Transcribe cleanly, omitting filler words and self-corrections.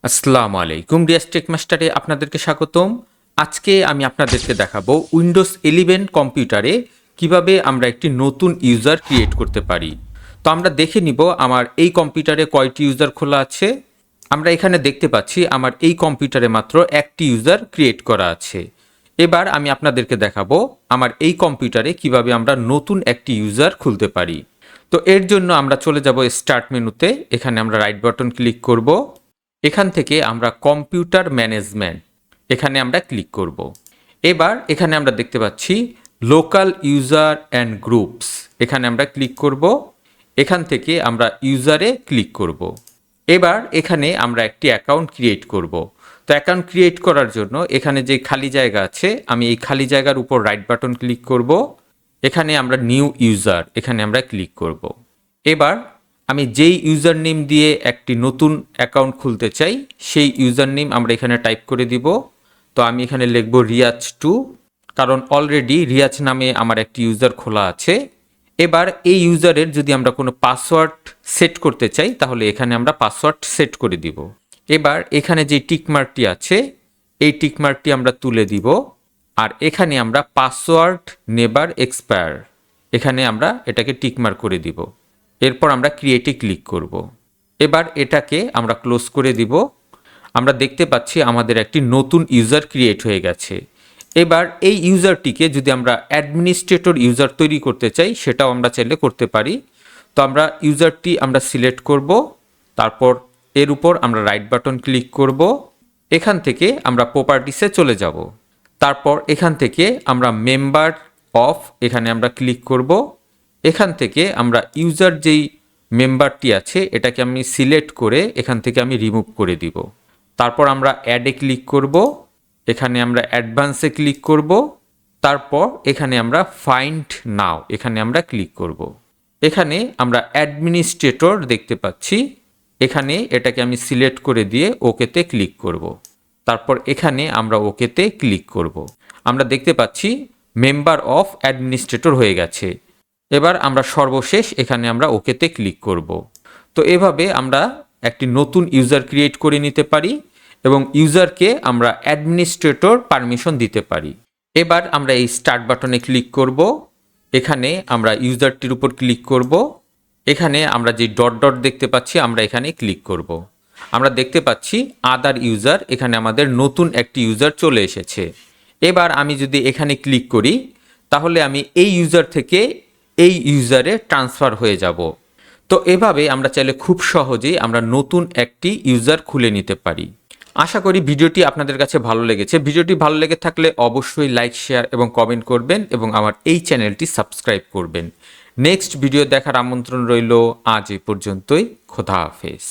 আসসালামু আলাইকুম রিয়াজ টেক মাস্টারে আপনাদেরকে স্বাগতম। আজকে আমি আপনাদেরকে দেখাবো উইন্ডোজ 11 কম্পিউটারে কিভাবে আমরা একটি নতুন ইউজার ক্রিয়েট করতে পারি। তো আমরা দেখে নিব আমার এই কম্পিউটারে কয়টি ইউজার খোলা আছে। আমরা এখানে দেখতে পাচ্ছি আমার এই কম্পিউটারে মাত্র একটি ইউজার ক্রিয়েট করা আছে। এবার আমি আপনাদেরকে দেখাবো আমার এই কম্পিউটারে কিভাবে আমরা নতুন একটি ইউজার খুলতে পারি। তো এর জন্য আমরা চলে যাব স্টার্ট মেনুতে। এখানে আমরা রাইট বাটন ক্লিক করব। এখান থেকে আমরা কম্পিউটার ম্যানেজমেন্ট এখানে আমরা ক্লিক করব। এবার এখানে আমরা দেখতে পাচ্ছি লোকাল ইউজার অ্যান্ড গ্রুপস এখানে আমরা ক্লিক করব। এখান থেকে আমরা ইউজারে ক্লিক করব। এবার এখানে আমরা একটি অ্যাকাউন্ট ক্রিয়েট করব। তো অ্যাকাউন্ট ক্রিয়েট করার জন্য এখানে যে খালি জায়গা আছে আমি এই খালি জায়গার উপর রাইট বাটন ক্লিক করব। এখানে আমরা নিউ ইউজার এখানে আমরা ক্লিক করব। এবার আমি যেই ইউজার নেম দিয়ে একটি নতুন অ্যাকাউন্ট খুলতে চাই সেই ইউজার নেম আমরা এখানে টাইপ করে দিব। তো আমি এখানে লিখব রিয়াজ2, কারণ অলরেডি রিয়াজ নামে আমার একটি ইউজার খোলা আছে। এবার এই ইউজারের যদি আমরা কোনো পাসওয়ার্ড সেট করতে চাই তাহলে এখানে আমরা পাসওয়ার্ড সেট করে দিব। এবার এখানে যে টিকমার্কটি আছে এই টিকমার্কটি আমরা তুলে দিব। আর এখানে আমরা পাসওয়ার্ড নেভার এক্সপায়ার এখানে আমরা এটাকে টিকমার্ক করে দিব। এরপর আমরা ক্রিয়েটে ক্লিক করব। এবার এটাকে আমরা ক্লোজ করে দিব। আমরা দেখতে পাচ্ছি আমাদের একটি নতুন ইউজার ক্রিয়েট হয়ে গেছে। এবার এই ইউজারটিকে যদি আমরা অ্যাডমিনিস্ট্রেটর ইউজার তৈরি করতে চাই সেটাও আমরা চাইলে করতে পারি। তো আমরা ইউজারটি আমরা সিলেক্ট করব, তারপর এর উপর আমরা রাইট বাটন ক্লিক করব। এখান থেকে আমরা প্রপার্টিসে চলে যাব। তারপর এখান থেকে আমরা মেম্বার অফ এখানে আমরা ক্লিক করব। এখান থেকে আমরা ইউজার যেই মেম্বারটি আছে এটাকে আমি সিলেক্ট করে এখান থেকে আমি রিমুভ করে দিব। তারপর আমরা অ্যাডে ক্লিক করব। এখানে আমরা অ্যাডভান্সে ক্লিক করব। তারপর এখানে আমরা ফাইন্ড নাও এখানে আমরা ক্লিক করব। এখানে আমরা অ্যাডমিনিস্ট্রেটর দেখতে পাচ্ছি। এখানে এটাকে আমি সিলেক্ট করে দিয়ে ওকেতে ক্লিক করব। তারপর এখানে আমরা ওকেতে ক্লিক করব। আমরা দেখতে পাচ্ছি মেম্বার অফ অ্যাডমিনিস্ট্রেটর হয়ে গেছে। এবার আমরা সর্বশেষ এখানে আমরা ওকেতে ক্লিক করব। তো এভাবে আমরা একটি নতুন ইউজার ক্রিয়েট করে নিতে পারি এবং ইউজারকে আমরা অ্যাডমিনিস্ট্রেটর পারমিশন দিতে পারি। এবার আমরা এই স্টার্ট বাটনে ক্লিক করব। এখানে আমরা ইউজারটির উপর ক্লিক করব। এখানে আমরা যে ডট ডট দেখতে পাচ্ছি আমরা এখানে ক্লিক করব। আমরা দেখতে পাচ্ছি আদার ইউজার এখানে আমাদের নতুন একটি ইউজার চলে এসেছে। এবার আমি যদি এখানে ক্লিক করি তাহলে আমি এই ইউজার থেকে এই ইউজারে ট্রান্সফার হয়ে যাব। তো এভাবে আমরা চাইলে খুব সহজেই আমরা নতুন একটি ইউজার খুলে নিতে পারি। আশা করি ভিডিওটি আপনাদের কাছে ভালো লেগেছে। ভিডিওটি ভালো লেগে থাকলে অবশ্যই লাইক, শেয়ার এবং কমেন্ট করবেন এবং আমার এই চ্যানেলটি সাবস্ক্রাইব করবেন। নেক্সট ভিডিও দেখার আমন্ত্রণ রইল। আজ এই পর্যন্তই। খোদা হাফেজ।